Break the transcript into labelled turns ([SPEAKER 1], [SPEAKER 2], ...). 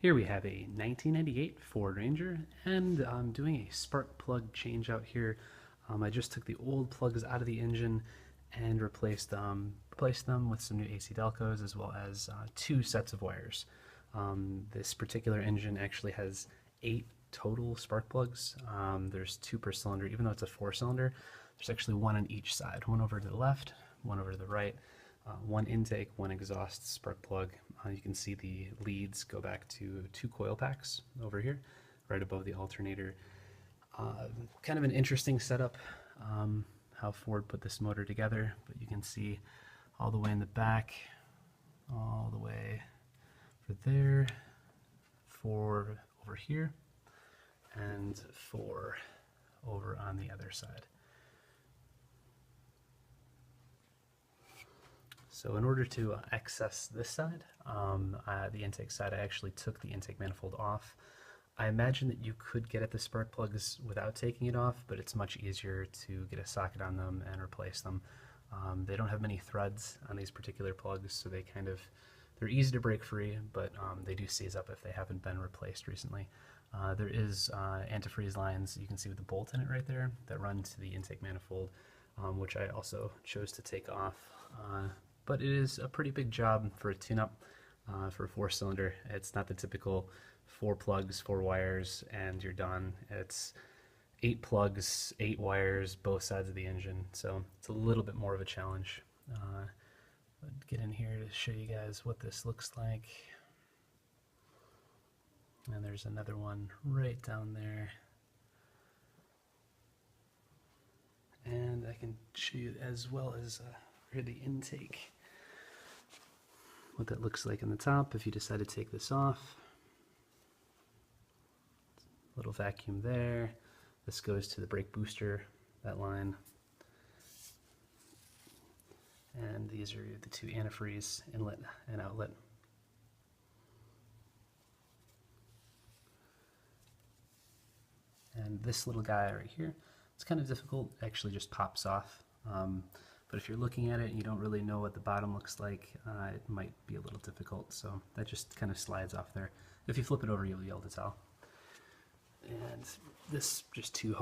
[SPEAKER 1] Here we have a 1998 Ford Ranger, and I'm doing a spark plug change out here. I just took the old plugs out of the engine and replaced them with some new AC Delcos, as well as two sets of wires. This particular engine actually has 8 total spark plugs. There's 2 per cylinder. Even though it's a 4-cylinder, there's actually one on each side, one over to the left, one over to the right. One intake, one exhaust spark plug. You can see the leads go back to 2 coil packs over here, right above the alternator. Kind of an interesting setup, how Ford put this motor together, but you can see all the way in the back, all the way for there, 4 over here, and 4 over on the other side. So in order to access this side, the intake side, I actually took the intake manifold off. I imagine that you could get at the spark plugs without taking it off, but it's much easier to get a socket on them and replace them. They don't have many threads on these particular plugs, so they're easy to break free, but they do seize up if they haven't been replaced recently. There is antifreeze lines you can see with the bolt in it right there that run to the intake manifold, which I also chose to take off. But it is a pretty big job for a tune-up for a 4-cylinder. It's not the typical 4 plugs, 4 wires, and you're done. It's 8 plugs, 8 wires, both sides of the engine, so it's a little bit more of a challenge. I'll get in here to show you guys what this looks like. And there's another one right down there. And I can show you as well as the intake, what that looks like in the top if you decide to take this off. Little vacuum there. This goes to the brake booster, that line. And these are the 2 antifreeze inlet and outlet. And this little guy right here, it's kind of difficult, it actually just pops off. But if you're looking at it and you don't really know what the bottom looks like, it might be a little difficult. So that just kind of slides off there. If you flip it over, you'll be able to tell. And this just 2